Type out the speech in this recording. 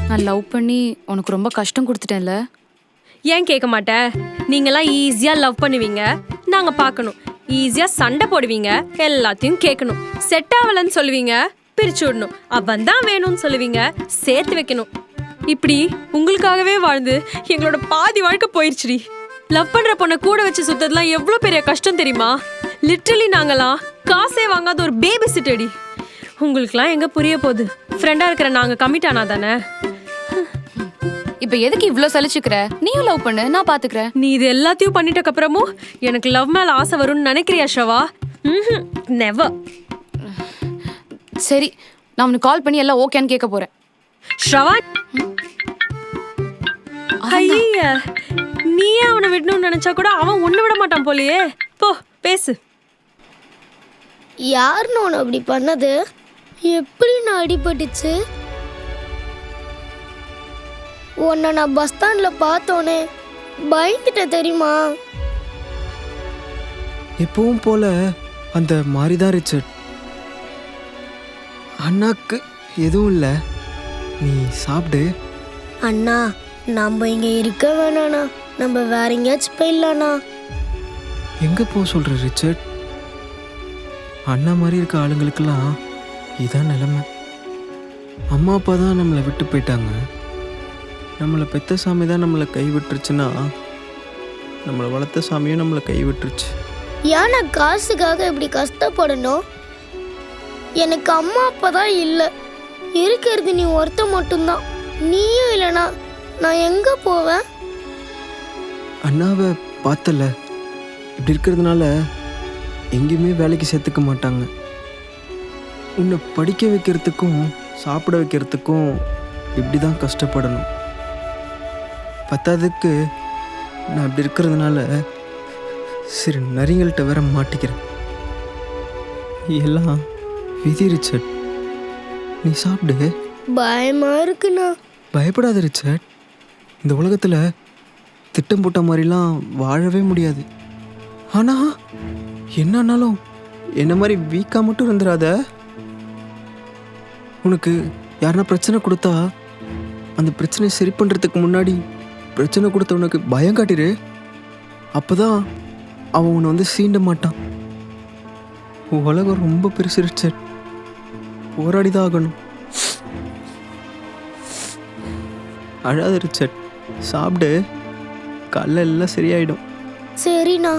நான் லவ் பண்ணி உனக்கு ரொம்ப கஷ்டம் கொடுத்துட்டேன்ல. ஏன் கேட்க மாட்டேன்? நீங்களாம் ஈஸியாக லவ் பண்ணுவீங்க, நாங்கள் பார்க்கணும். ஈஸியாக சண்டை போடுவீங்க, எல்லாத்தையும் கேட்கணும். செட் ஆகலன்னு சொல்லுவீங்க, பிரிச்சு விடணும். அவன் தான் வேணும்னு சொல்லுவீங்க, சேர்த்து வைக்கணும். இப்படி உங்களுக்காகவே வாழ்ந்து எங்களோட பாதி வாழ்க்கை போயிடுச்சுடி. லவ் பண்ணுற பொண்ணை கூட வச்சு சுத்ததெல்லாம் எவ்வளோ பெரிய கஷ்டம் தெரியுமா? லிட்ரலி நாங்களாம் காசே வாங்காத ஒரு பேபி சிட்டடி. உங்களுக்குலாம் எங்கே புரிய போகுது? ஃப்ரெண்டாக இருக்கிற நாங்கள் கமிட் ஆனா தானே. இப்ப எதுக்கு இவ்ளோ சலிச்சுக்கிற? நீயும் லவ் பண்ணு, நான் பாத்துக்கிறேன். நீ இது எல்லாத்தையும் பண்ணிட்டக்கு அப்புறமும் எனக்கு லவ் மேல ஆசை வரும்னு நினைக்கிறியா ஷவா? நெவர். சரி, நான் அவனுக்கு கால் பண்ணி எல்லாம் ஓகேன்னு கேட்க போறேன். ஷவா, ஐய, நீயே அவனை விடணும்னு நினைச்சா கூட அவன் ஒண்ணு விட மாட்டான் போலியே. போ பேசு. யாருன்னு உன அப்படி பண்ணது? எப்படி நான் அடிபட்டுச்சு? உன்னை நான் பஸ் ஸ்டாண்ட்ல பார்த்தோன்னே பயந்துட்ட தெரியுமா? எப்பவும் போல அந்த மாதிரிதான் ரிச்சர்ட். அண்ணாக்கு எதுவும் இல்லை, நீ சாப்பிடு. அண்ணா, நம்ம இங்க இருக்க வேணாண்ணா, நம்ம வேற எங்கேயாச்சும் போயிடலாண்ணா. எங்கே போக சொல்கிற ரிச்சர்ட்? அண்ணா மாதிரி இருக்க ஆளுங்களுக்கெல்லாம் இதான் நிலைமை. அம்மா அப்பா தான் நம்மளை விட்டு போயிட்டாங்க. நம்மளை பெத்த சாமி தான் நம்மளை கை விட்டுருச்சுன்னா, நம்மளை வளர்த்த சாமியும் நம்மளை கை விட்டுருச்சு. ஏன் நான் காசுக்காக இப்படி கஷ்டப்படணும்? எனக்கு அம்மா அப்பா தான் இல்லை, இருக்கிறது நீ ஒருத்த மட்டும்தான். நீயும் இல்லைனா நான் எங்கே போவேன்? அண்ணாவை பார்த்தல, இப்படி இருக்கிறதுனால எங்கேயுமே வேலைக்கு சேர்த்துக்க மாட்டாங்க. உன்னை படிக்க வைக்கிறதுக்கும் சாப்பிட வைக்கிறதுக்கும் இப்படி தான் கஷ்டப்படணும். பத்தாததுக்கு நான் இப்படி இருக்கிறதுனால சரி நரிங்கள்கிட்ட வேற மாட்டிக்கிறேன். எல்லாம் விதி ரிச்சர்ட். நீ சாப்பிடு. பயமா இருக்குண்ணா. பயப்படாத ரிச்சர்ட். இந்த உலகத்தில் திட்டம் போட்ட மாதிரிலாம் வாழவே முடியாது. ஆனால் என்னன்னாலும் என்ன மாதிரி வீக்காக மட்டும் இருந்துடாத. உனக்கு யாருன்னா பிரச்சனை கொடுத்தா அந்த பிரச்சனையை சரி பண்ணுறதுக்கு முன்னாடி பிரச்சனை கொடுத்த உனக்கு பயம் காட்டிரு. அப்போதான் அவன் உன்னை வந்து சீண்ட மாட்டான். உலகம் ரொம்ப பெருசு ரிச்சர்ட், போராடி தான் ஆகணும். அழாத ரிச்சர்ட், சாப்பிடு, காலைல எல்லாம் சரியாயிடும். சரிண்ணா.